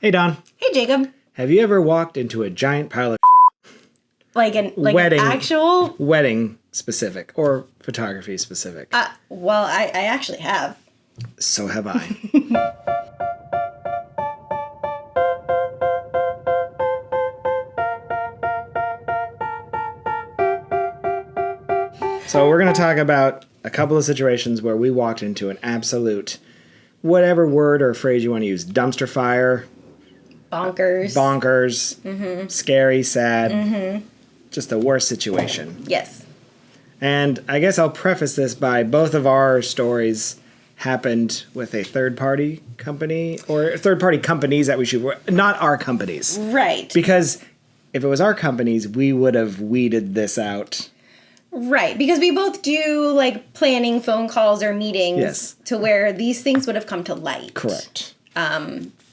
Hey, Don. Hey, Jacob. Have you ever walked into a giant pile of Like wedding, an actual... wedding specific or photography specific? Well, I actually have. So have I. So we're going to talk about a couple of situations where we walked into an absolute, whatever word or phrase you want to use, dumpster fire. Bonkers. Scary, sad. Just the worst situation. Yes. And I guess I'll preface this by both of our stories happened with a third-party company or third-party companies that we should, not our companies. Right. Because if it was our companies, we would have weeded this out. Right. Because we both do like planning phone calls or meetings to where these things would have come to light. Correct.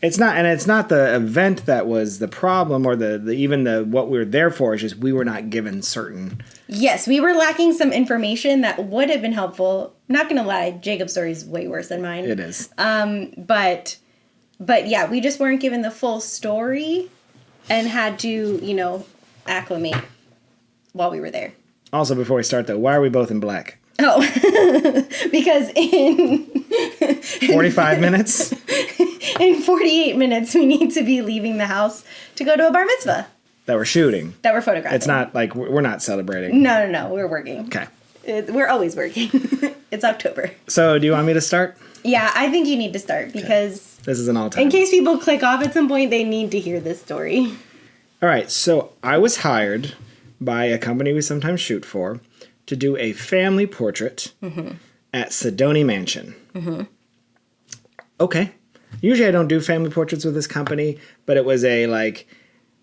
It's not the event that was the problem or the what we were there for. It's just we were not given certain. Yes, we were lacking some information that would have been helpful. Not gonna lie, Jacob's story is way worse than mine. It is. But yeah, we just weren't given the full story and had to, acclimate while we were there. Also, before we start though, why are we both in black? Oh, because in 45 minutes? In 48 minutes, we need to be leaving the house to go to a bar mitzvah. That we're shooting. That we're photographing. It's not like we're not celebrating. No, we're working. Okay. We're always working. It's October. So, do you want me to start? Yeah, I think you need to start because... This is an all-time. In case people click off at some point, they need to hear this story. All right, so I was hired by a company we sometimes shoot for to do a family portrait at Sedoni Mansion. Okay. Usually I don't do family portraits with this company, but it was a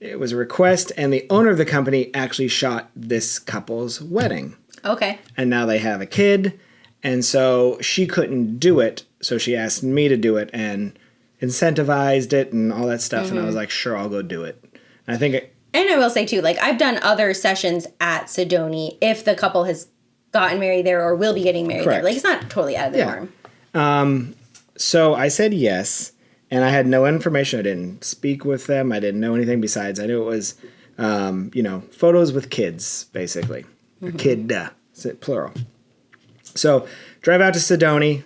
request, and the owner of the company actually shot this couple's wedding. Okay. And now they have a kid, and so she couldn't do it, so she asked me to do it and incentivized it and all that stuff, and I was like, sure, I'll go do it. And I think... And I will say, too, I've done other sessions at Sedoni if the couple has gotten married there or will be getting married there. It's not totally out of the norm. So I said yes, and I had no information. I didn't speak with them. I didn't know anything besides. I knew it was, photos with kids, basically. Kid, plural. So drive out to Sedoni.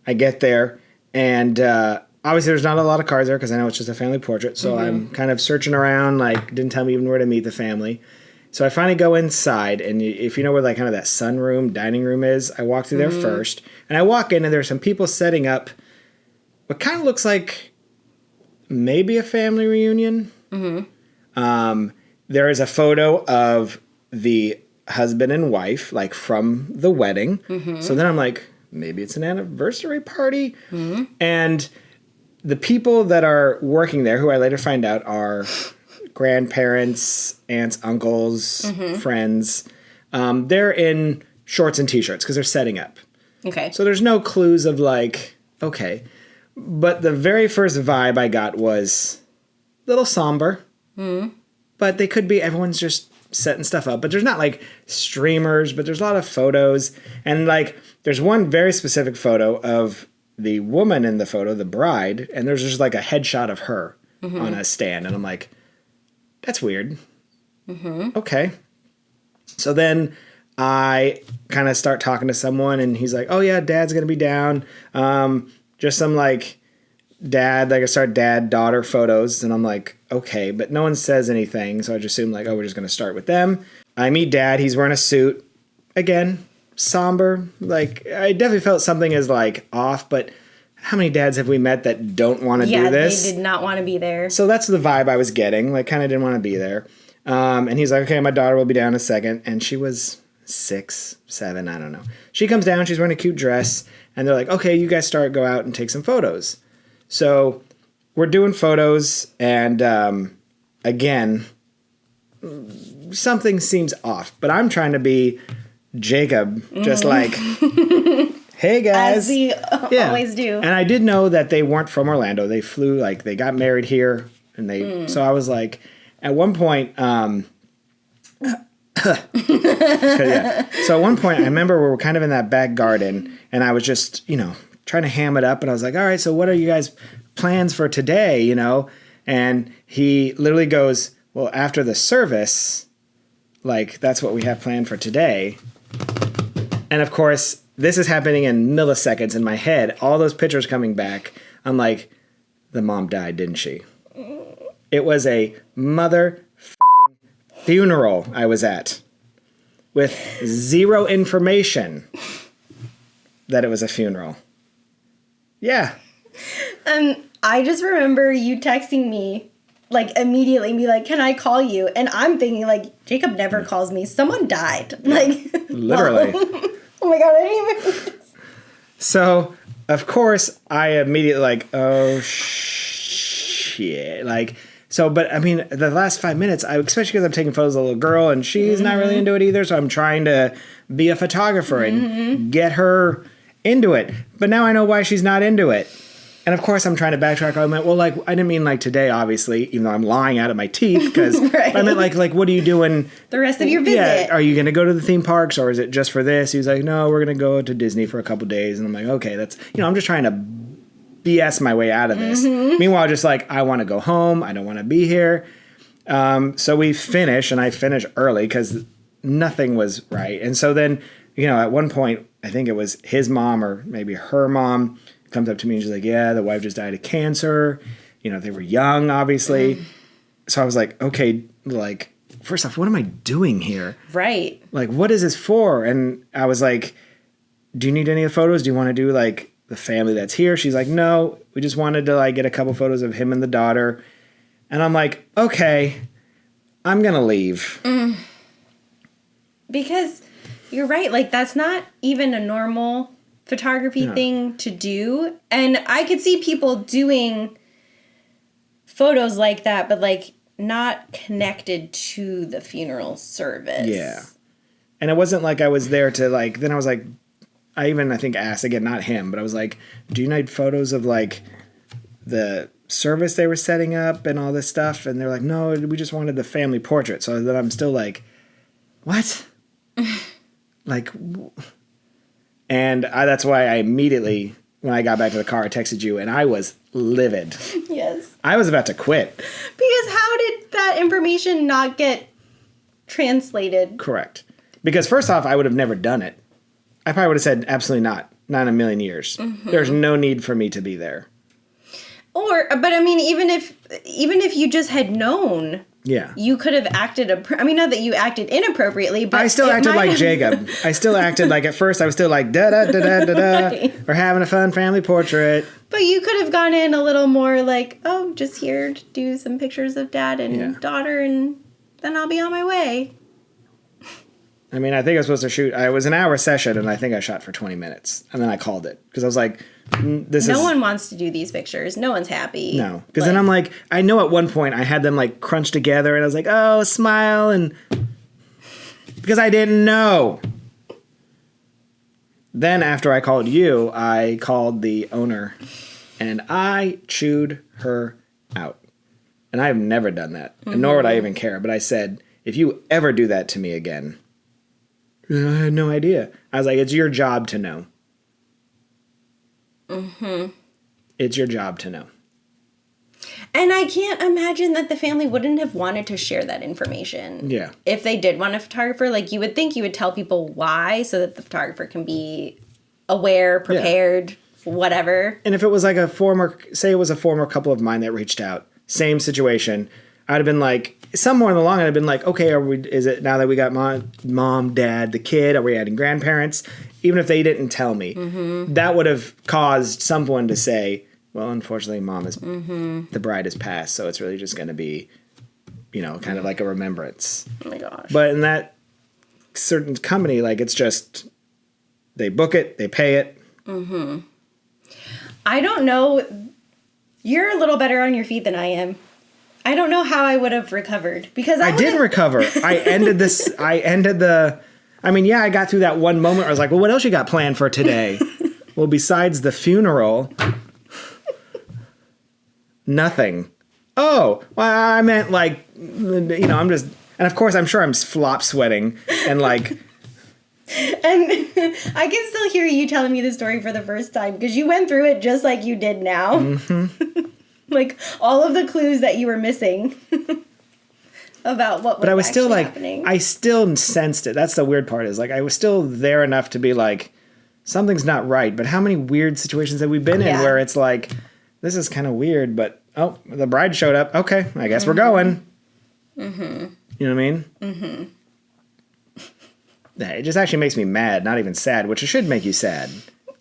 I get there, and... obviously, there's not a lot of cars there because I know it's just a family portrait. So I'm kind of searching around, didn't tell me even where to meet the family. So I finally go inside, and if you know where kind of that sunroom, dining room is, I walk through there first. And I walk in, and there's some people setting up what kind of looks like maybe a family reunion. There is a photo of the husband and wife, from the wedding. So then I'm like, maybe it's an anniversary party. And... the people that are working there, who I later find out are grandparents, aunts, uncles, friends, they're in shorts and T-shirts because they're setting up. Okay. So there's no clues of okay. But the very first vibe I got was a little somber. But they could be, everyone's just setting stuff up. But there's not streamers, but there's a lot of photos. And there's one very specific photo of the woman in the photo, the bride, and there's just a headshot of her on a stand. And I'm like, that's weird. Okay. So then I kind of start talking to someone, and he's like, oh yeah, dad's going to be down. Just some dad, I start dad-daughter photos. And I'm like, okay, but no one says anything. So I just assume we're just going to start with them. I meet dad. He's wearing a suit. Again, somber. I definitely felt something is off, but how many dads have we met that don't want to do this? Yeah, they did not want to be there. So that's the vibe I was getting. Kind of didn't want to be there. And he's like, okay, my daughter will be down in a second. And she was 6, 7, I don't know. She comes down, she's wearing a cute dress, and they're like, okay, you guys go out and take some photos. So we're doing photos, and again, something seems off. But I'm trying to be Jacob, just hey guys. As we always do. And I did know that they weren't from Orlando. They flew, they got married here, and they, so I was at one point, So at one point, I remember we were kind of in that back garden, and I was just, trying to ham it up, and I was like, all right, so what are you guys' plans for today, And he literally goes, well, after the service, like, that's what we have planned for today. And of course, this is happening in milliseconds in my head. All those pictures coming back. I'm like, the mom died, didn't she? It was a mother funeral I was at with zero information that it was a funeral. Yeah. I just remember you texting me, like, immediately and be like, can I call you? And I'm thinking, like, Jacob never calls me. Someone died. Like, literally. Oh my God, I didn't even. So, of course, I immediately like, oh, shit. Like, so, but I mean, the last 5 minutes, especially because I'm taking photos of a little girl and she's not really into it either. So I'm trying to be a photographer and get her into it. But now I know why she's not into it. And of course, I'm trying to backtrack. I meant, well, like, I didn't mean like today, obviously, even though I'm lying out of my teeth, because right. I meant like, what are you doing the rest of your visit? Yeah, are you going to go to the theme parks or is it just for this? He was like, no, we're going to go to Disney for a couple days. And I'm like, okay, that's, I'm just trying to BS my way out of this. Meanwhile, just like, I want to go home. I don't want to be here. So we finish, and I finish early because nothing was right. And so then, at one point, I think it was his mom or maybe her mom comes up to me and she's like, yeah, the wife just died of cancer. They were young, obviously. So I was like, okay, like, first off, what am I doing here? Right. Like, what is this for? And I was like, do you need any of the photos? Do you want to do like the family that's here? She's like, no, we just wanted to like get a couple photos of him and the daughter. And I'm like, okay, I'm going to leave. Because you're right. Like, that's not even a normal photography thing to do. And I could see people doing photos like that, but like not connected to the funeral service. Yeah. And it wasn't like I was there to like, then I was like, I think asked, again, not him, but I was like, do you need photos of like the service they were setting up and all this stuff? And they're like, no, we just wanted the family portrait. So then I'm still like, what? Like, and that's why I immediately, when I got back to the car, I texted you, and I was livid. Yes. I was about to quit. Because how did that information not get translated? Correct. Because first off, I would have never done it. I probably would have said, absolutely not. Not in a million years. There's no need for me to be there. But I mean, even if you just had known, you could have acted. Not that you acted inappropriately, but I still acted like Jacob. I still acted like, at first I was still like da da da da da da. Right. We're having a fun family portrait. But you could have gone in a little more like, oh, just here to do some pictures of dad and daughter, and then I'll be on my way. I mean, I think I was supposed to shoot. It was an hour session, and I think I shot for 20 minutes, and then I called it because I was like, No one wants to do these pictures. No one's happy. No, because then I'm like, I know at one point I had them like crunched together, and I was like, oh, smile, and because I didn't know. Then after I called you, I called the owner, and I chewed her out, and I have never done that, and nor would I even care. But I said, if you ever do that to me again. I had no idea. I was like, it's your job to know. It's your job to know. And I can't imagine that the family wouldn't have wanted to share that information. Yeah. If they did want a photographer, like, you would think you would tell people why so that the photographer can be aware, prepared, whatever. And if it was like a former couple of mine that reached out, same situation, I'd have been like, somewhere along, I'd have been like, okay, is it now that we got mom, dad, the kid, are we adding grandparents? Even if they didn't tell me, that would have caused someone to say, well, unfortunately, mom is, the bride has passed, so it's really just going to be, kind of like a remembrance. Oh my gosh. But in that certain company, like, it's just, they book it, they pay it. I don't know. You're a little better on your feet than I am. I don't know how I would have recovered because I didn't recover. I got through that one moment where I was like, well, what else you got planned for today? Well, besides the funeral, nothing. Oh, well, I meant like, I'm just, and of course I'm sure I'm flop sweating and like. And I can still hear you telling me the story for the first time because you went through it just like you did now. Like all of the clues that you were missing about what was But I was still like, happening. I still sensed it. That's the weird part is like, I was still there enough to be like, something's not right. But how many weird situations have we been in where it's like, this is kind of weird, but oh, the bride showed up. Okay, I guess we're going. Mm-hmm. You know what I mean? Mm-hmm. It just actually makes me mad, not even sad, which it should make you sad.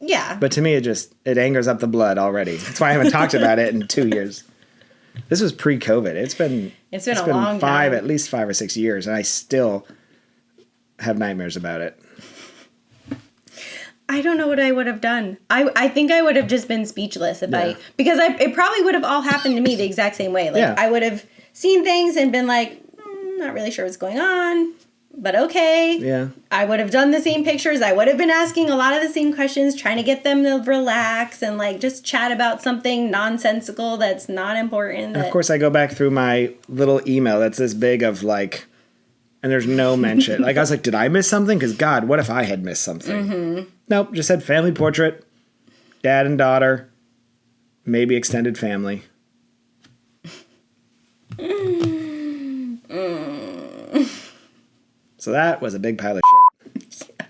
Yeah. But to me, it angers up the blood already. That's why I haven't talked about it in 2 years. This was pre-COVID. It's been a long time. time. At least 5 or 6 years, and I still have nightmares about it. I don't know what I would have done. I think I would have just been speechless if because it probably would have all happened to me the exact same way. Like I would have seen things and been like, not really sure what's going on, but okay. Yeah. I would have done the same pictures. I would have been asking a lot of the same questions, trying to get them to relax and like just chat about something nonsensical that's not important. And of course, I go back through my little email that's this big of like, and there's no mention. Like I was like, did I miss something? Because God, what if I had missed something? Mm-hmm. Nope, just said family portrait, dad and daughter, maybe extended family. So that was a big pile of shit.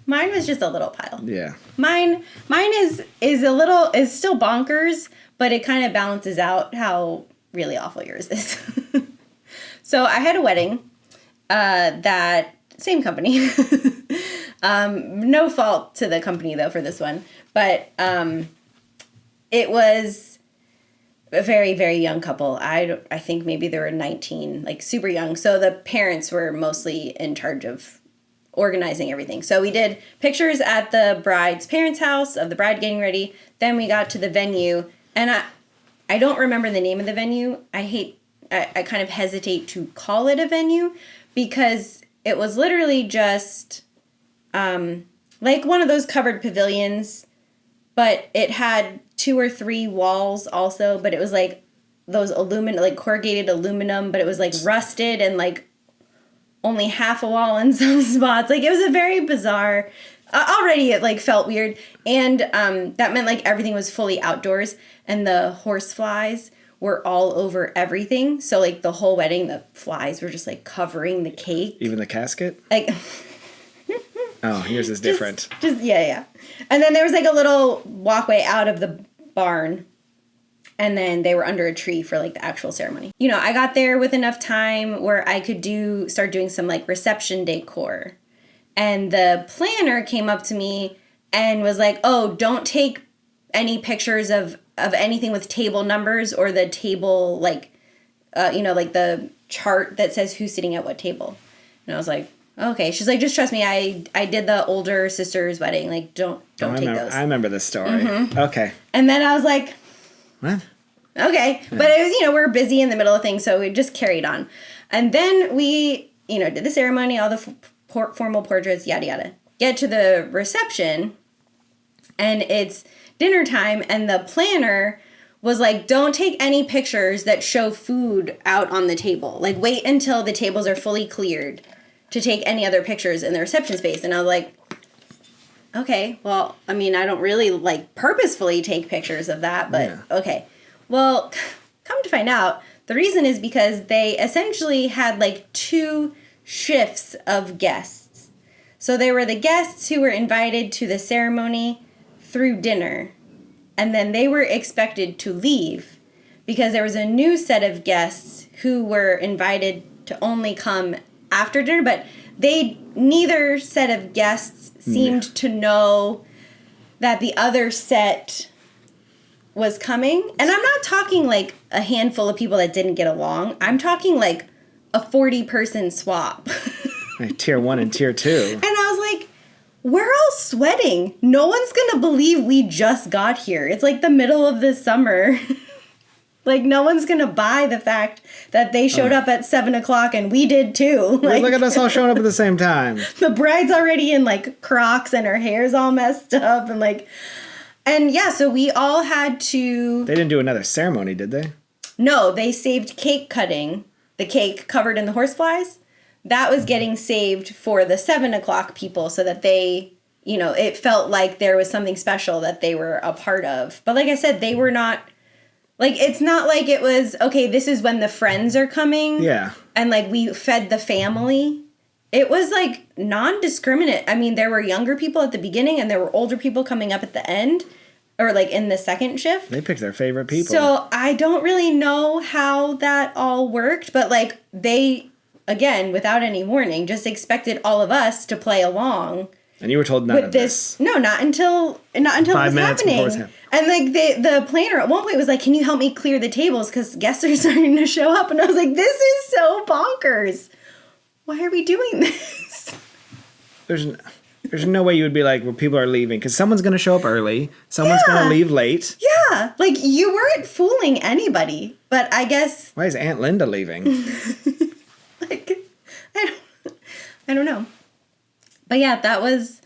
Mine was just a little pile. Yeah. Mine is still bonkers, but it kind of balances out how really awful yours is. So I had a wedding, that same company. No fault to the company though for this one, but it was a very, very young couple. I think maybe they were 19, like super young. So the parents were mostly in charge of organizing everything. So we did pictures at the bride's parents' house of the bride getting ready. Then we got to the venue, and I don't remember the name of the venue. I kind of hesitate to call it a venue because it was literally just like one of those covered pavilions, but it had 2 or 3 walls also, but it was like those corrugated aluminum, but it was like rusted and like only half a wall in some spots. Like it was a very bizarre, already it like felt weird. And that meant like everything was fully outdoors and the horse flies were all over everything. So like the whole wedding, the flies were just like covering the cake. Even the casket? Like oh, yours is different. Just yeah. And then there was like a little walkway out of the barn. And then they were under a tree for like the actual ceremony. You know, I got there with enough time where I could start doing some like reception decor. And the planner came up to me and was like, "Oh, don't take any pictures of anything with table numbers or the table like like the chart that says who's sitting at what table." And I was like, "Okay." She's like, "Just trust me. I did the older sister's wedding. Like, don't take those." I remember this story. Mm-hmm. Okay. And then I was like, what? Okay. Yeah. But it was, we were busy in the middle of things, so we just carried on. And then we, did the ceremony, all the formal portraits, yada, yada. Get to the reception, and it's dinner time, and the planner was like, "Don't take any pictures that show food out on the table. Like, wait until the tables are fully cleared to take any other pictures in the reception space." And I was like, okay, well, I mean, I don't really, like, purposefully take pictures of that, but okay. Well, come to find out, the reason is because they essentially had, like, 2 shifts of guests. So there were the guests who were invited to the ceremony through dinner, and then they were expected to leave because there was a new set of guests who were invited to only come after dinner, but neither set of guests seemed to know that the other set was coming. And I'm not talking like a handful of people that didn't get along. I'm talking like a 40-person swap. Like tier 1 and tier 2. And I was like, we're all sweating. No one's going to believe we just got here. It's like the middle of the summer. Like, no one's going to buy the fact that they showed up at 7 o'clock and we did too. Like, look at us all showing up at the same time. The bride's already in, like, Crocs and her hair's all messed up. And yeah, so we all had to... They didn't do another ceremony, did they? No, they saved cake cutting. The cake covered in the horseflies. That was getting saved for the 7 o'clock people so that they, you know, it felt like there was something special that they were a part of. But like I said, they were not, like, it's not like it was, okay, this is when the friends are coming. Yeah. And, like, we fed the family. It was, like, non-discriminate. I mean, there were younger people at the beginning and there were older people coming up at the end. Or, like, in the second shift. They picked their favorite people. So, I don't really know how that all worked. But, like, they, again, without any warning, just expected all of us to play along. And you were told none of this. No, not until it was 5 minutes happening. before it was happening. And like the planner at one point was like, "Can you help me clear the tables because guests are starting to show up?" And I was like, "This is so bonkers. Why are we doing this?" There's no way you would be like, well, people are leaving because someone's going to show up early, someone's going to leave late. Yeah, like you weren't fooling anybody, but I guess. Why is Aunt Linda leaving? Like, I don't know. But yeah, that was,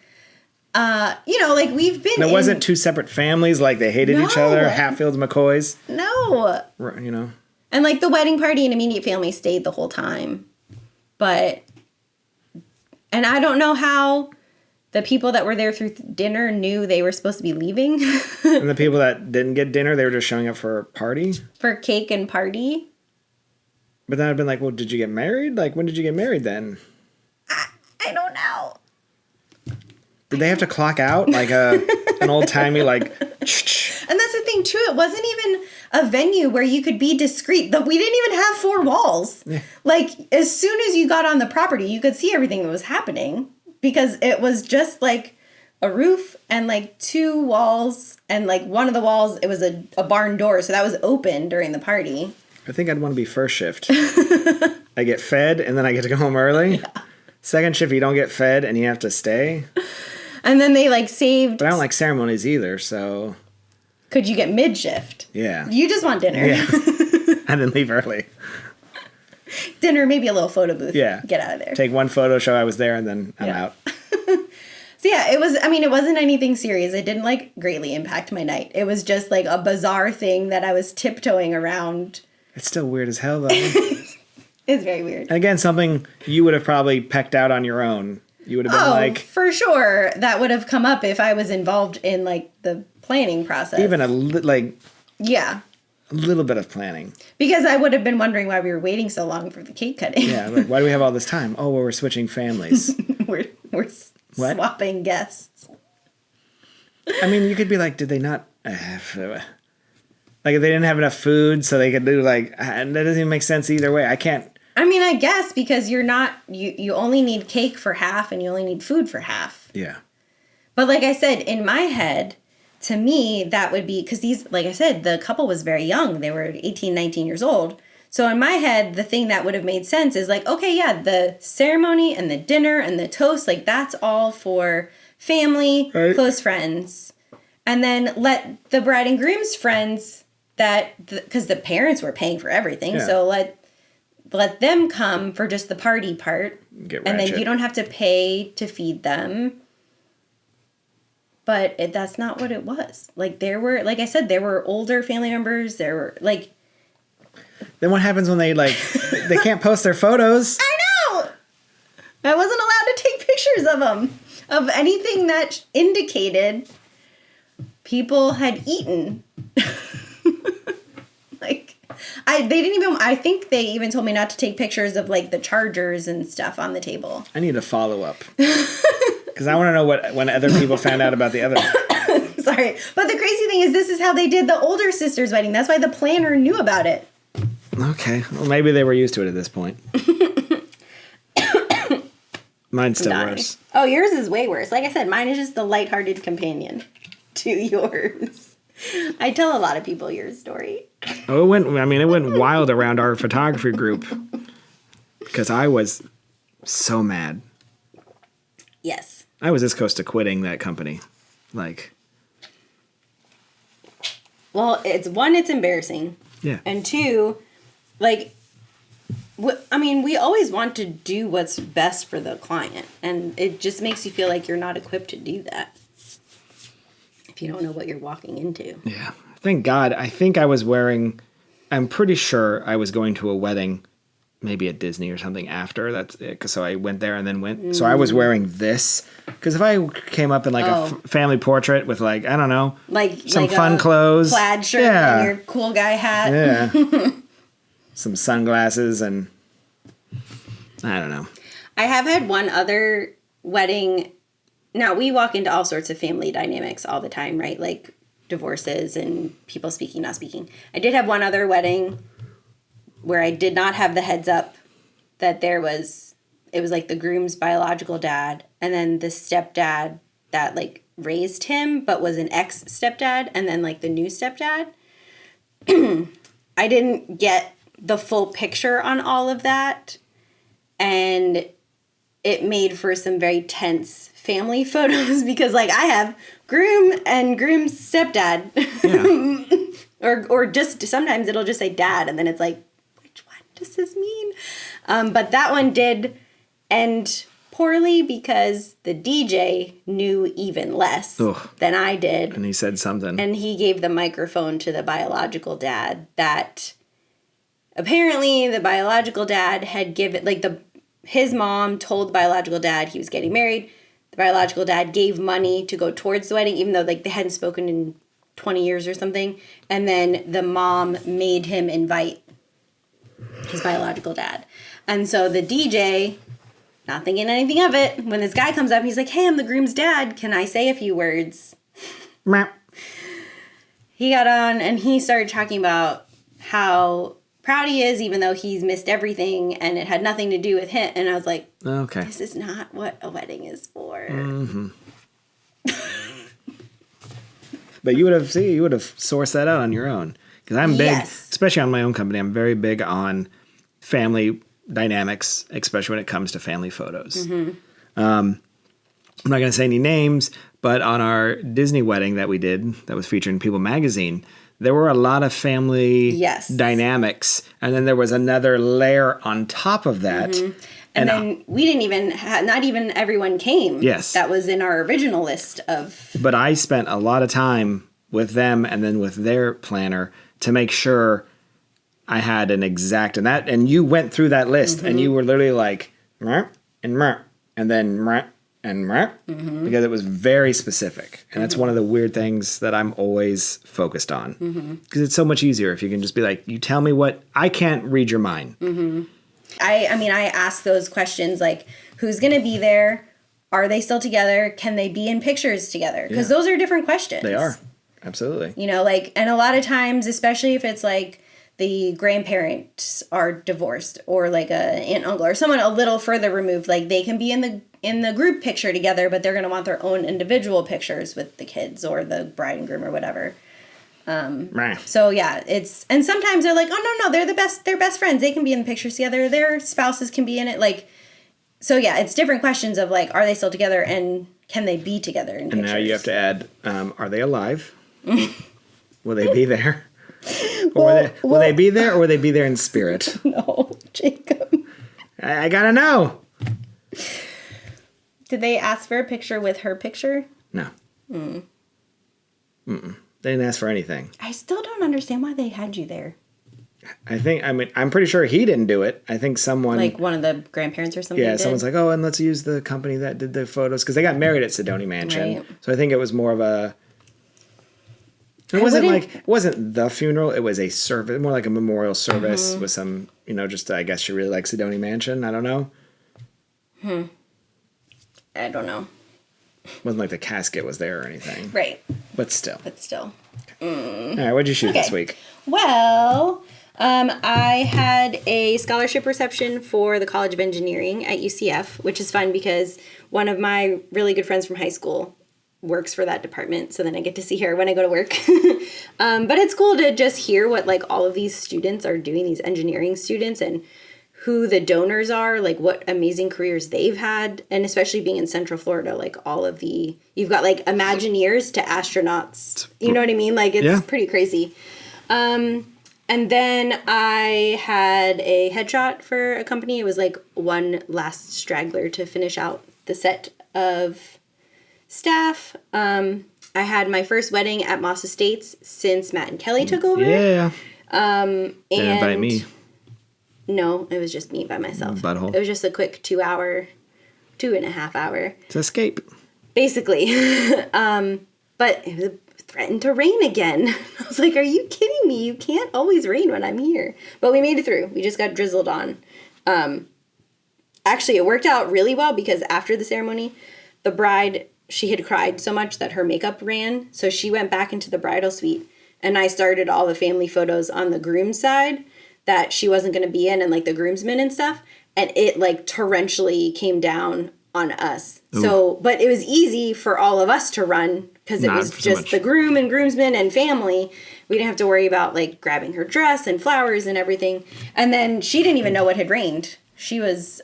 you know, like we've been. And it wasn't two separate families, like they hated each other, Hatfields, McCoys. No. You know. And like the wedding party and immediate family stayed the whole time. But, and I don't know how the people that were there through dinner knew they were supposed to be leaving. And the people that didn't get dinner, they were just showing up for a party? For cake and party. But then I'd been like, well, did you get married? Like, when did you get married then? I don't know. Did they have to clock out like an old-timey, like... And that's the thing, too. It wasn't even a venue where you could be discreet. We didn't even have 4 walls. Yeah. Like, as soon as you got on the property, you could see everything that was happening. Because it was just, like, a roof and, like, 2 walls. And, like, one of the walls, it was a barn door. So that was open during the party. I think I'd want to be first shift. I get fed, and then I get to go home early. Yeah. Second shift, you don't get fed, and you have to stay. And then they, like, saved... But I don't like ceremonies either, so... Could you get mid-shift? Yeah. You just want dinner. Yeah. And then leave early. Dinner, maybe a little photo booth. Yeah. Get out of there. Take one photo, show I was there, and then I'm out. So, yeah, it wasn't anything serious. It didn't, like, greatly impact my night. It was just, like, a bizarre thing that I was tiptoeing around. It's still weird as hell, though. It's very weird. And again, something you would have probably pecked out on your own. You would have been like... for sure. That would have come up if I was involved in, like, the planning process. Even Yeah. A little bit of planning. Because I would have been wondering why we were waiting so long for the cake cutting. Yeah, like, why do we have all this time? Oh, well, we're switching families. we're swapping guests. I mean, you could be like, did they not... like, if they didn't have enough food, so they could do, like... And that doesn't even make sense either way. I can't... I mean, I guess, because you're not... You only need cake for half, and you only need food for half. Yeah. But like I said, in my head... To me, that would be, because these, like I said, the couple was very young. They were 18, 19 years old. So in my head, the thing that would have made sense is like, okay, yeah, the ceremony and the dinner and the toast, like that's all for family, right. Close friends. And then let the bride and groom's friends because the parents were paying for everything. Yeah. So let them come for just the party part. Get ratchet. And then you don't have to pay to feed them. But that's not what it was. Like, there were, like I said, there were older family members. There were, like... Then what happens when they can't post their photos? I know! I wasn't allowed to take pictures of them. Of anything that indicated people had eaten. I think they even told me not to take pictures of, like, the chargers and stuff on the table. I need a follow-up. Because I want to know when other people found out about the other. Sorry. But the crazy thing is this is how they did the older sister's wedding. That's why the planner knew about it. Okay. Well, maybe they were used to it at this point. Mine's still worse. Oh, yours is way worse. Like I said, mine is just the lighthearted companion to yours. I tell a lot of people your story. Oh, it went wild around our photography group. Because I was so mad. Yes. I was this close to quitting that company. Like. Well, it's embarrassing. Yeah. And 2, like, we always want to do what's best for the client. And it just makes you feel like you're not equipped to do that. If you don't know what you're walking into. Yeah. Thank God. I think I'm pretty sure I was going to a wedding maybe at Disney or something after. That's it. 'Cause so I went there and then went. So I was wearing this. Because if I came up in like a family portrait with like, I don't know, some fun clothes. Plaid shirt and your cool guy hat. Yeah. Some sunglasses and I don't know. I have had one other wedding. Now, we walk into all sorts of family dynamics all the time, right? Like divorces and people speaking, not speaking. I did have one other wedding where I did not have the heads up that it was like the groom's biological dad and then the stepdad that like raised him but was an ex-stepdad and then like the new stepdad. I didn't get the full picture on all of that, and it made for some very tense family photos because like I have groom and groom's stepdad. Yeah. or just sometimes it'll just say dad and then it's like, which one does this mean? But that one did end poorly because the DJ knew even less than I did. And he said something. And he gave the microphone to the biological dad that apparently the biological dad had given, like his mom told the biological dad he was getting married. The biological dad gave money to go towards the wedding, even though like they hadn't spoken in 20 years or something. And then the mom made him invite his biological dad. And so the DJ, not thinking anything of it, when this guy comes up, he's like, hey, I'm the groom's dad. Can I say a few words? He got on and he started talking about how proud he is, even though he's missed everything and it had nothing to do with him. And I was like, okay, this is not what a wedding is for. Mm-hmm. But you would have sourced that out on your own. Because I'm big, especially on my own company, I'm very big on family dynamics, especially when it comes to family photos. Mm-hmm. I'm not going to say any names, but on our Disney wedding that we did, that was featured in People magazine, there were a lot of family dynamics. And then there was another layer on top of that. Mm-hmm. And then we didn't even, not even everyone came. Yes. That was in our original list of. But I spent a lot of time with them and then with their planner to make sure I had an exact, and you went through that list and you were literally like, and then and because it was very specific. And that's one of the weird things that I'm always focused on. Because it's so much easier if you can just be like, you tell me what, I can't read your mind. I mean, I ask those questions like, who's going to be there? Are they still together? Can they be in pictures together? Because those are different questions. They are. Absolutely. You know, like, and a lot of times, especially if it's like the grandparents are divorced or like a aunt, uncle, or someone a little further removed, like they can be in the group picture together, but they're going to want their own individual pictures with the kids or the bride and groom or whatever. So yeah, and sometimes they're like, oh no, they're best friends. They can be in the pictures together. Their spouses can be in it. Like, so yeah, it's different questions of like, are they still together and can they be together in pictures? And now you have to add, are they alive? Will they be there? Or will they be there or will they be there in spirit? No, Jacob. I gotta know. Did they ask for a picture with her picture? No. They didn't ask for anything. I still don't understand why they had you there. I'm pretty sure he didn't do it. I think someone... Like one of the grandparents or something. Yeah, someone's like, oh, and let's use the company that did the photos. Because they got married at Sedona Mansion. Right. So I think it was more of a... It wasn't the funeral. It was a service, more like a memorial service with some, just I guess she really likes Sedona Mansion. I don't know. I don't know. It wasn't like the casket was there or anything. Right. But still. Okay. All right, what'd you shoot this week? Well, I had a scholarship reception for the College of Engineering at UCF, which is fun because one of my really good friends from high school works for that department, so then I get to see her when I go to work. But it's cool to just hear what like all of these students are doing, these engineering students, and who the donors are, like what amazing careers they've had, and especially being in Central Florida, like you've got like Imagineers to astronauts. You know what I mean? Like it's pretty crazy. And then I had a headshot for a company. It was like one last straggler to finish out the set of staff. I had my first wedding at Moss Estates since Matt and Kelly took over. Yeah. Didn't invite me. No, it was just me by myself. Butthole. It was just a quick 2.5 hour. To escape. Basically. But it threatened to rain again. I was like, are you kidding me? You can't always rain when I'm here. But we made it through. We just got drizzled on. Actually, it worked out really well because after the ceremony, the bride, she had cried so much that her makeup ran. So she went back into the bridal suite. And I started all the family photos on the groom's side that she wasn't going to be in and like the groomsmen and stuff. And it like torrentially came down on us. Ooh. So, but it was easy for all of us to run because it was just the groom and groomsmen and family. We didn't have to worry about like grabbing her dress and flowers and everything. And then she didn't even know what had rained. She was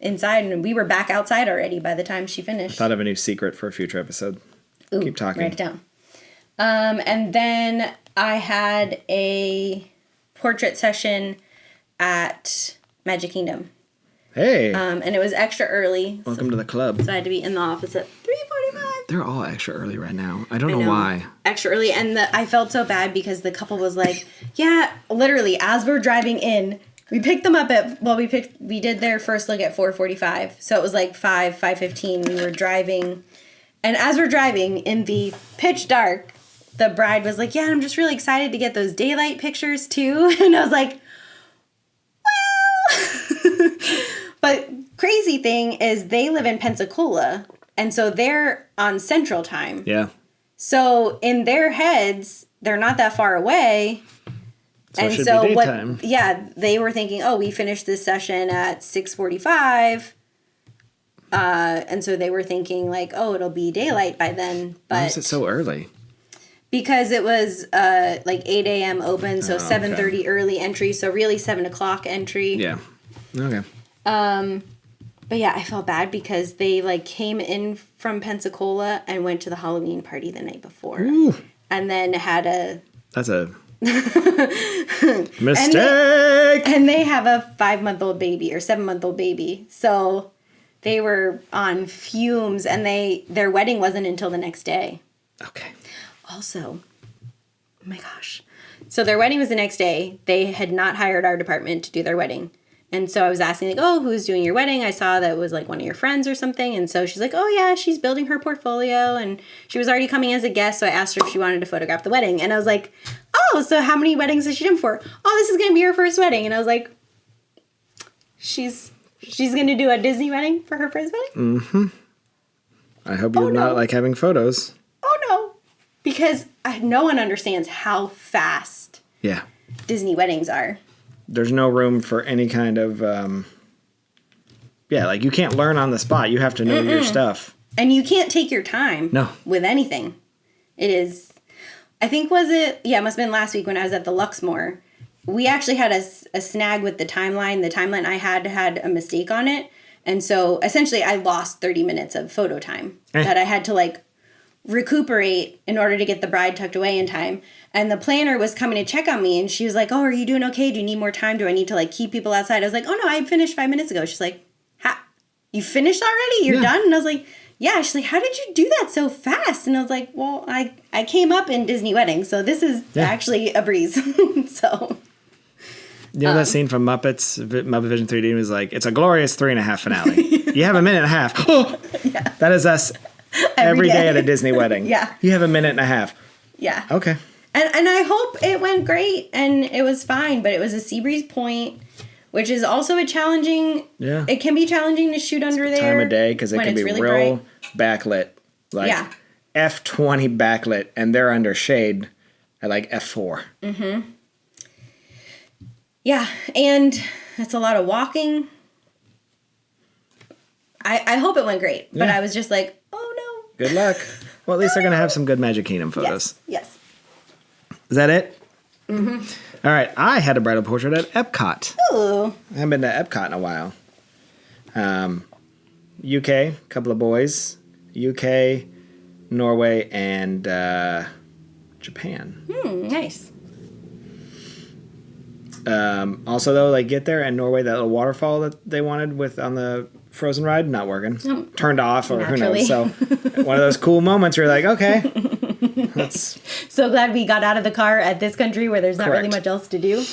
inside and we were back outside already by the time she finished. I thought of a new secret for a future episode. Ooh, keep talking. Write it down. And then I had a portrait session at Magic Kingdom. Hey. And it was extra early. Welcome to the club. So I had to be in the office at 3:45. They're all extra early right now. I don't know why. Extra early. And I felt so bad because the couple was like, yeah, literally, as we're driving in, we picked them up we did their first look at 4:45. So it was like 5:15. We were driving. And as we're driving in the pitch dark, the bride was like, yeah, I'm just really excited to get those daylight pictures too. And I was like, well. But crazy thing is they live in Pensacola, and so they're on Central Time. Yeah. So in their heads, they're not that far away. So and so they were thinking, oh, we finished this session at 6:45. And so they were thinking like, oh, it'll be daylight by then. But why is it so early? Because it was like 8 a.m. open, so 7:30 early entry, so really 7 o'clock entry. Yeah. Okay. But yeah, I felt bad because they like came in from Pensacola and went to the Halloween party the night before. Ooh. And then had That's a mistake. And they have a 5-month-old baby or 7-month-old baby. So they were on fumes and their wedding wasn't until the next day. Okay. Also, oh my gosh. So their wedding was the next day. They had not hired our department to do their wedding. And so I was asking, like, oh, who's doing your wedding? I saw that it was, like, one of your friends or something. And so she's like, oh, yeah, she's building her portfolio. And she was already coming as a guest, so I asked her if she wanted to photograph the wedding. And I was like, oh, so how many weddings has she done for? Oh, this is going to be her first wedding. And I was like, she's going to do a Disney wedding for her first wedding? Mm-hmm. I hope you not like having photos. Oh, no. Because no one understands how fast Disney weddings are. There's no room for any kind of, like you can't learn on the spot. You have to know your stuff. And you can't take your time with anything. It is, I think it must have been last week when I was at the Luxmore. We actually had a snag with the timeline. The timeline I had a mistake on it. And so essentially I lost 30 minutes of photo time that I had to like recuperate in order to get the bride tucked away in time. And the planner was coming to check on me and she was like, oh, are you doing okay? Do you need more time? Do I need to like keep people outside? I was like, oh no, I finished 5 minutes ago. She's like, you finished already? You're done? And I was like, yeah. She's like, how did you do that so fast? And I was like, well, I came up in Disney wedding, so this is actually a breeze. So you know that scene from Muppet Vision 3D was like, it's a glorious 3.5 finale. You have a minute and a half. That is us every day at a Disney wedding. Yeah. You have a minute and a half. Yeah. Okay. And I hope it went great and it was fine, but it was a Seabreeze Point, which is also a challenging. Yeah. It can be challenging to shoot under there. Time of day because it can be really real bright. Backlit, like F20 backlit, and they're under shade at like F4. Mm-hmm. Yeah, and it's a lot of walking. I hope it went great, but I was just like, oh no. Good luck. Well, at least they're gonna have some good Magic Kingdom photos. Yes. Is that it? Mm-hmm. All right. I had a bridal portrait at Epcot. Ooh. I haven't been to Epcot in a while. UK, couple of boys. UK, Norway, and Japan. Nice. Also, though, like get there and Norway, that little waterfall that they wanted on the Frozen ride, not working. Turned off or naturally. Who knows. So one of those cool moments where you're like, okay. That's so glad we got out of the car at this country where there's not really much else to do.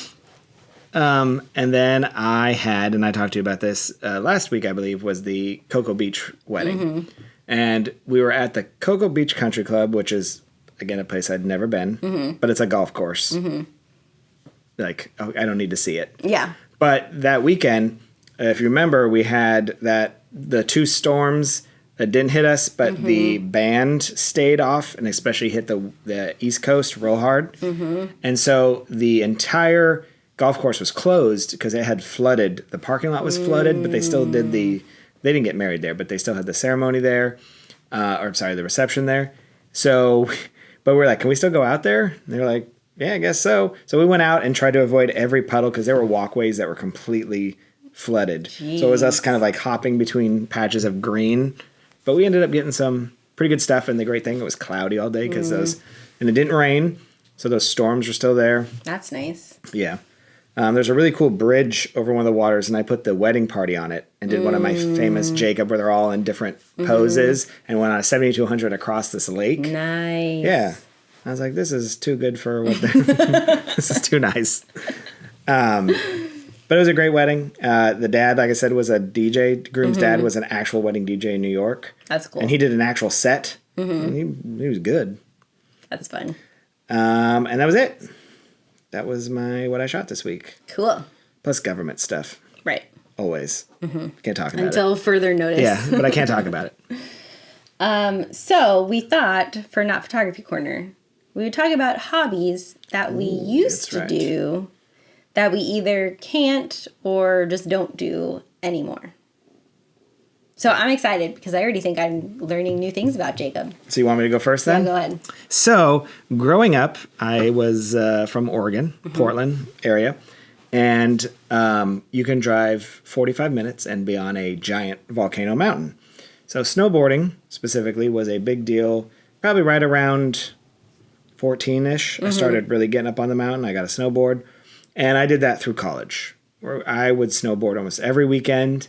And then I had, and I talked to you about this last week, I believe, was the Cocoa Beach wedding. And we were at the Cocoa Beach Country Club, which is, again, a place I'd never been, but it's a golf course. Like, I don't need to see it. Yeah. But that weekend, if you remember, we had the 2 storms that didn't hit us, but the band stayed off and especially hit the East Coast real hard. And so the entire golf course was closed because it had flooded. The parking lot was flooded, but they still did they didn't get married there, but they still had the ceremony there, the reception there. So, but we're like, can we still go out there? And they're like, yeah, I guess so. So we went out and tried to avoid every puddle because there were walkways that were completely flooded. Jeez. So it was us kind of like hopping between patches of green. But we ended up getting some pretty good stuff. And the great thing, it was cloudy all day because and it didn't rain. So those storms were still there. That's nice. Yeah. There's a really cool bridge over one of the waters, and I put the wedding party on it and did one of my famous Jacob where they're all in different poses and went on a 7200 across this lake. Nice. Yeah. I was like, this is too good for what this is too nice. But it was a great wedding. The dad, like I said, was a DJ. The groom's dad was an actual wedding DJ in New York. That's cool. And he did an actual set. And he was good. That's fun. And that was it. That was what I shot this week. Cool. Plus government stuff. Right. Always. Can't talk about it. Until further notice. Yeah, but I can't talk about it. So we thought for Not Photography Corner, we would talk about hobbies that we used to do that we either can't or just don't do anymore. So I'm excited because I already think I'm learning new things about Jacob. So you want me to go first then? Yeah, go ahead. So growing up, I was from Oregon, Portland area. And you can drive 45 minutes and be on a giant volcano mountain. So snowboarding specifically was a big deal, probably right around 14-ish. I started really getting up on the mountain. I got a snowboard. And I did that through college, where I would snowboard almost every weekend.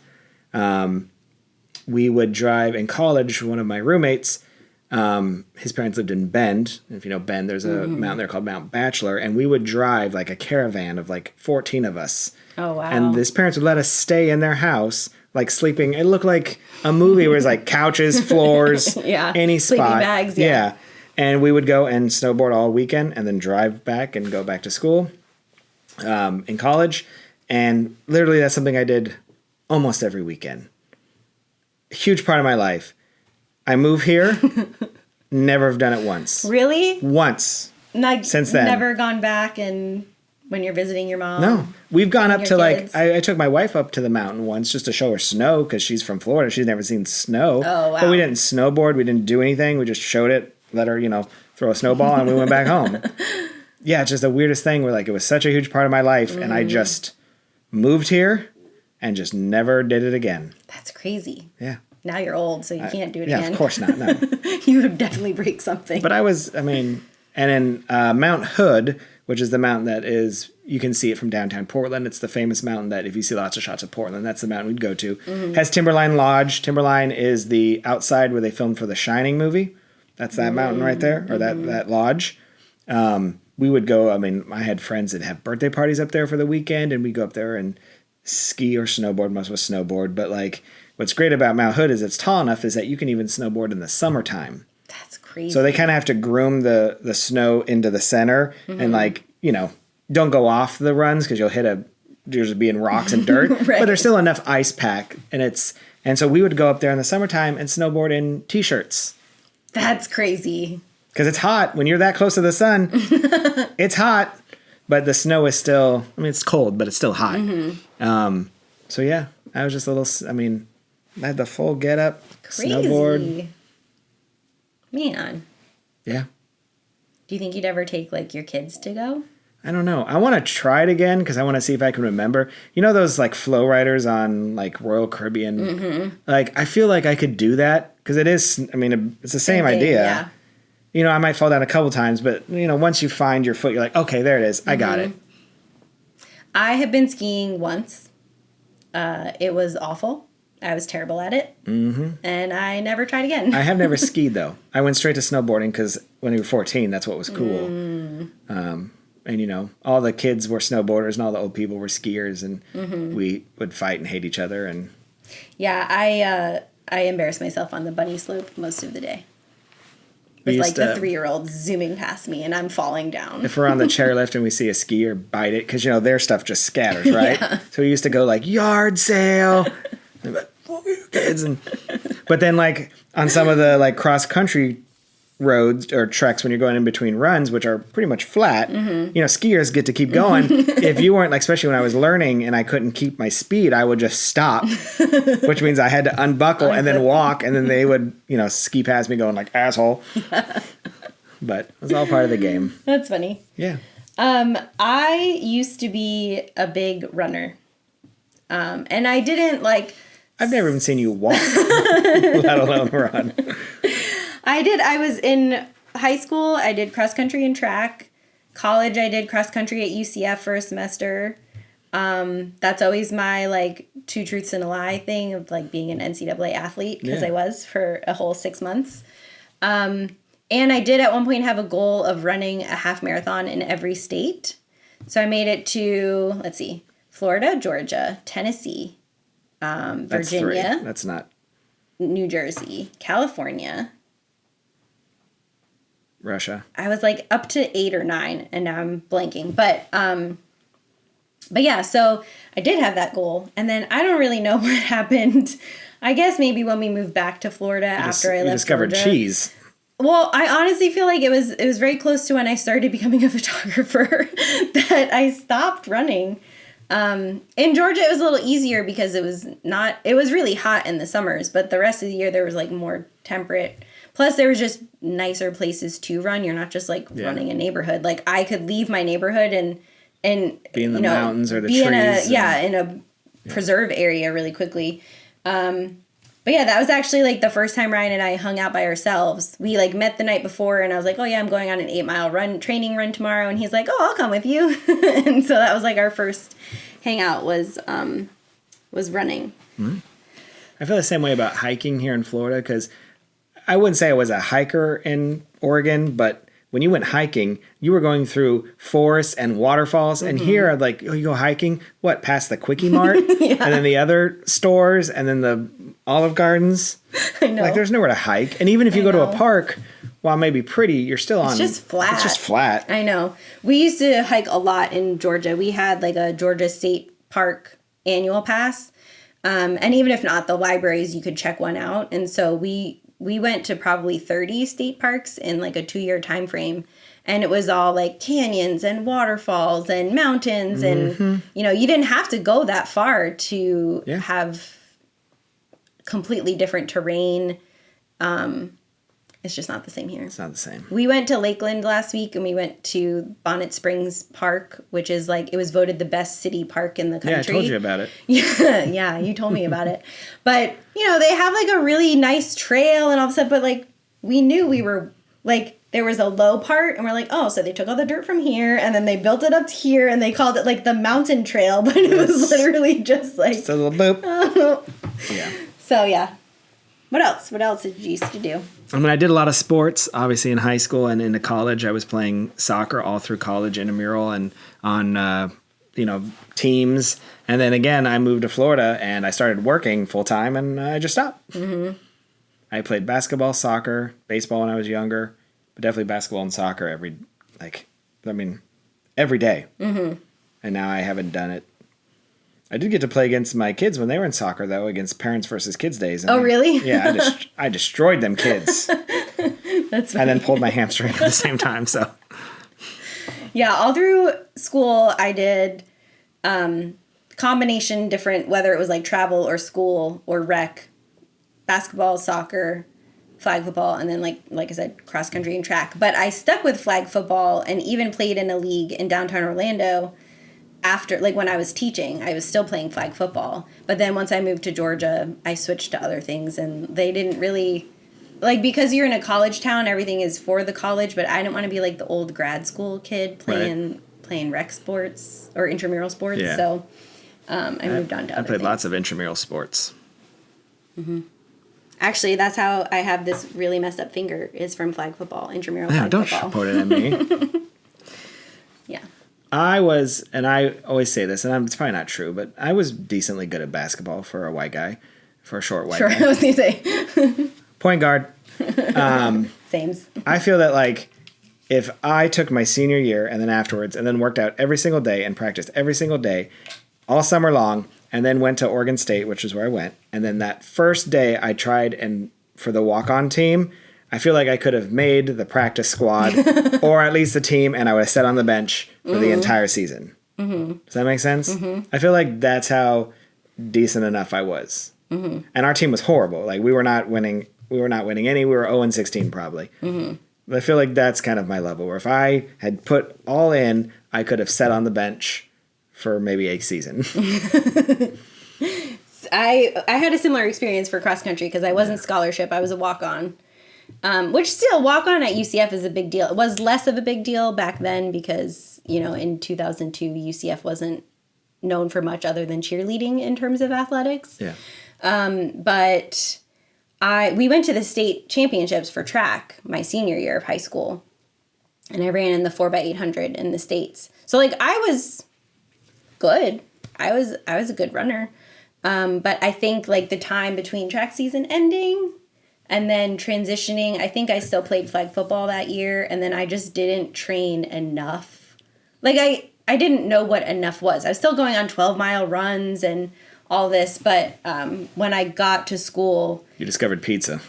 We would drive in college. One of my roommates, his parents lived in Bend. If you know Bend, there's a mountain there called Mount Bachelor. And we would drive like a caravan of like 14 of us. Oh, wow. And his parents would let us stay in their house, like sleeping. It looked like a movie where it was like couches, floors, any spot. Sleeping bags, yeah. And we would go and snowboard all weekend and then drive back and go back to school in college. And literally that's something I did almost every weekend. Huge part of my life. I move here, never have done it once. Really? Once. Since then. Never gone back and when you're visiting your mom? No. We've gone up to kids? I took my wife up to the mountain once just to show her snow because she's from Florida. She's never seen snow. Oh, wow. But we didn't snowboard. We didn't do anything. We just showed it, let her, throw a snowball, and we went back home. Yeah, it's just the weirdest thing where it was such a huge part of my life, and I just moved here and just never did it again. That's crazy. Yeah. Now you're old, so you can't do it again. Yeah, of course not. No. You would definitely break something. But and in Mount Hood, which is the mountain that is, you can see it from downtown Portland. It's the famous mountain that if you see lots of shots of Portland, that's the mountain we'd go to. Has Timberline Lodge. Timberline is the outside where they filmed for the Shining movie. That's that mountain right there, or that lodge. We would go, I had friends that have birthday parties up there for the weekend, and we'd go up there and ski or snowboard. Most was snowboard, but what's great about Mount Hood is it's tall enough is that you can even snowboard in the summertime. That's crazy. So they kind of have to groom the snow into the center and don't go off the runs because you'll hit there's being rocks and dirt, right. But there's still enough ice pack and so we would go up there in the summertime and snowboard in t-shirts. That's crazy. Because it's hot when you're that close to the sun. It's hot, but the snow is still, it's cold, but it's still hot. So yeah, I was just a little, I had the full get up, snowboard. Man. Yeah. Do you think you'd ever take your kids to go? I don't know. I want to try it again because I want to see if I can remember. You know those flow riders on Royal Caribbean? I feel like I could do that because it is, it's the same idea. Yeah. I might fall down a couple times, but once you find your foot, you're like, okay, there it is. I got it. I have been skiing once. It was awful. I was terrible at it. And I never tried again. I have never skied, though. I went straight to snowboarding because when you were 14, that's what was cool. And, you know, all the kids were snowboarders and all the old people were skiers, and we would fight and hate each other. And yeah, I embarrassed myself on the bunny slope most of the day. With like the 3-year-old zooming past me and I'm falling down. If we're on the chairlift and we see a skier, bite it, because, you know, their stuff just scatters, right? Yeah. So we used to go like, yard sale. Like, kids. But then like on some of the like cross country roads or treks when you're going in between runs, which are pretty much flat, you know, skiers get to keep going. If you weren't, like, especially when I was learning and I couldn't keep my speed, I would just stop, which means I had to unbuckle and then walk, and then they would, you know, ski past me going like, asshole. Yeah. But it was all part of the game. That's funny. Yeah. I used to be a big runner. And I didn't like... I've never even seen you walk, let alone run. I was in high school, I did cross country and track. College, I did cross country at UCF for a semester. That's always my, like, 2 truths and a lie thing of, like, being an NCAA athlete, because I was for a whole 6 months. And I did at one point have a goal of running a half marathon in every state. So I made it to, let's see, Florida, Georgia, Tennessee, Virginia. That's not. New Jersey, California. Russia. I was like up to 8 or 9, and now I'm blanking. But yeah, so I did have that goal, and then I don't really know what happened. I guess maybe when we moved back to Florida after I left discovered Georgia. Cheese. Well, I honestly feel like it was very close to when I started becoming a photographer that I stopped running. In Georgia, it was a little easier because it was really hot in the summers, but the rest of the year there was like more temperate. Plus there was just nicer places to run. You're not just like running a neighborhood. Like I could leave my neighborhood and be in the mountains or the trees. In a preserve area really quickly. But yeah, that was actually like the first time Ryan and I hung out by ourselves. We like met the night before, and I was like, oh yeah, I'm going on an 8-mile training run tomorrow. And he's like, oh, I'll come with you. And so that was like our first hangout was running. Mm-hmm. I feel the same way about hiking here in Florida, because I wouldn't say I was a hiker in Oregon, but when you went hiking, you were going through forests and waterfalls. And here, like, oh, you go hiking, what, past the Quickie Mart? And then the other stores, and then the Olive Gardens. I know. Like, there's nowhere to hike. And even if you go to a park, while maybe pretty, you're still on... It's just flat. It's just flat. I know. We used to hike a lot in Georgia. We had, like, a Georgia State Park annual pass. And even if not, the libraries, you could check one out. And so we went to probably 30 state parks in like a 2-year time frame, and it was all like canyons and waterfalls and mountains, and you know, you didn't have to go that far to have completely different terrain. It's just not the same here. It's not the same. We went to Lakeland last week, and we went to Bonnet Springs Park, which is like, it was voted the best city park in the country. Yeah, I told you about it. Yeah, you told me about it. But, you know, they have like a really nice trail and all of a sudden, but like, we knew we were like, there was a low part, and we're like, oh, so they took all the dirt from here, and then they built it up to here, and they called it like the mountain trail, but it was literally just like... Just a little boop. Yeah. So, yeah. What else? What else did you used to do? I mean, I did a lot of sports, obviously, in high school and into college. I was playing soccer all through college, intramural, and on, teams. And then again, I moved to Florida, and I started working full-time, and I just stopped. Mm-hmm. I played basketball, soccer, baseball when I was younger, but definitely basketball and soccer every day. Mm-hmm. And now I haven't done it. I did get to play against my kids when they were in soccer, though, against Parents versus Kids days. And really? Yeah, I destroyed them kids. That's funny. And then pulled my hamstring at the same time, so. Yeah, all through school, I did combination different, whether it was like travel or school or rec, basketball, soccer, flag football, and then like I said, cross country and track. But I stuck with flag football and even played in a league in downtown Orlando. After, like, when I was teaching, I was still playing flag football. But then once I moved to Georgia, I switched to other things, and they didn't really, like, because you're in a college town, everything is for the college, but I didn't want to be like the old grad school kid playing rec sports or intramural sports. Yeah. So I moved on to other I played things. lots of intramural sports. Mm-hmm. Actually, that's how I have this really messed up finger, is from flag football, intramural flag don't football. put it at me. Yeah. I was, and I always say this, and it's probably not true, but I was decently good at basketball for a white guy, for a short white guy. I was going to say. Point guard. Sames. I feel that, like, if I took my senior year and then afterwards and then worked out every single day and practiced every single day all summer long and then went to Oregon State, which is where I went, and then that first day I tried and for the walk-on team, I feel like I could have made the practice squad or at least the team, and I would have sat on the bench for the entire season. Mm-hmm. Does that make sense? Mm-hmm. I feel like that's how decent enough I was. Mm-hmm. And our team was horrible. Like, we were not winning any. We were 0-16 probably. Mm-hmm. But I feel like that's kind of my level, where if I had put all in, I could have sat on the bench for maybe a season. I had a similar experience for cross country because I wasn't scholarship. I was a walk-on. Which still, walk-on at UCF is a big deal. It was less of a big deal back then because, in 2002, UCF wasn't known for much other than cheerleading in terms of athletics. Yeah. But we went to the state championships for track my senior year of high school. And I ran in the 4x800 in the States. So, like, I was good. I was a good runner. But I think, like, the time between track season ending and then transitioning, I think I still played flag football that year, and then I just didn't train enough. Like, I didn't know what enough was. I was still going on 12-mile runs and all this, but when I got to school... You discovered pizza.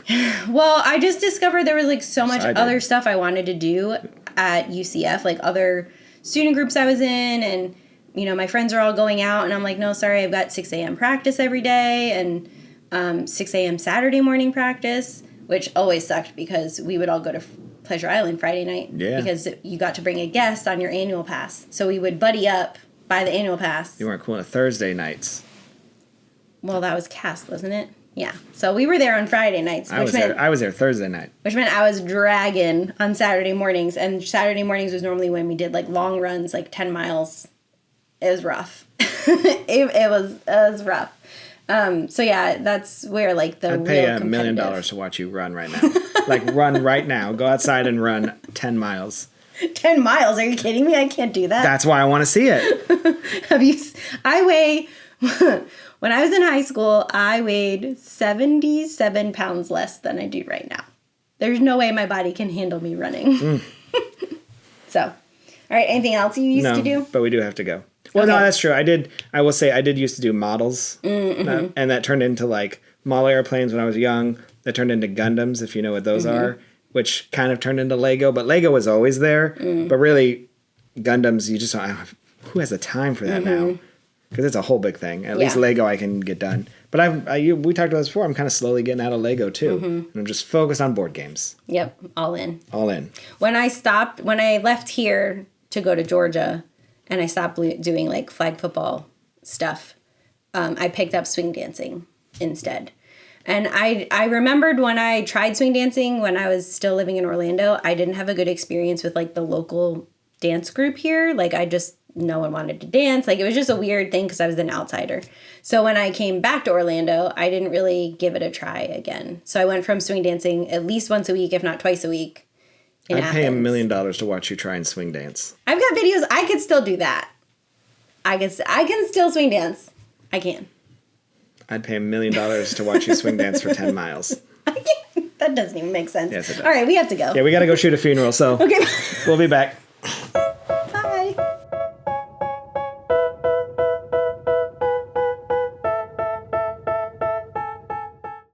Well, I just discovered there was, like, so much other stuff I wanted to do at UCF, like other student groups I was in, and, my friends are all going out, and I'm like, no, sorry, I've got 6 a.m. practice every day, and 6 a.m. Saturday morning practice, which always sucked because we would all go to Pleasure Island Friday night. Yeah. Because you got to bring a guest on your annual pass. So we would buddy up, buy the annual pass. You weren't cool on Thursday nights. Well, that was cast, wasn't it? Yeah. So we were there on Friday nights. I was there Thursday night. Which meant I was dragging on Saturday mornings. And Saturday mornings was normally when we did, like, long runs, like 10 miles. It was rough. it was rough. So yeah, that's where, like, the I'd pay $1 million to watch you run right now. Like, run right now. Go outside and run 10 miles. 10 miles? Are you kidding me? I can't do that. That's why I want to see it. When I was in high school, I weighed 77 pounds less than I do right now. There's no way my body can handle me running. So, all right, anything else you used to do? But we do have to go. Well, okay. No, that's true. I will say I did used to do models, and that turned into, like, model airplanes when I was young. That turned into Gundams, if you know what those are, which kind of turned into Lego. But Lego was always there. But really, Gundams, you just don't have, who has the time for that now? Because it's a whole big thing. At least Lego I can get done. But we talked about this before. I'm kind of slowly getting out of Lego too. And I'm just focused on board games. Yep, all in. All in. When I left here to go to Georgia, and I stopped doing, like, flag football stuff, I picked up swing dancing instead. And I remembered when I tried swing dancing when I was still living in Orlando, I didn't have a good experience with, like, the local dance group here. Like, no one wanted to dance. Like, it was just a weird thing because I was an outsider. So when I came back to Orlando, I didn't really give it a try again. So I went from swing dancing at least once a week, if not twice a week. I'd pay $1 million to watch you try and swing dance. I've got videos. I could still do that. I can still swing dance. I can. I'd pay $1 million to watch you swing dance for 10 miles. I can't. That doesn't even make sense. Yes, it does. All right, we have to go. Yeah, we got to go shoot a funeral, so okay. We'll be back.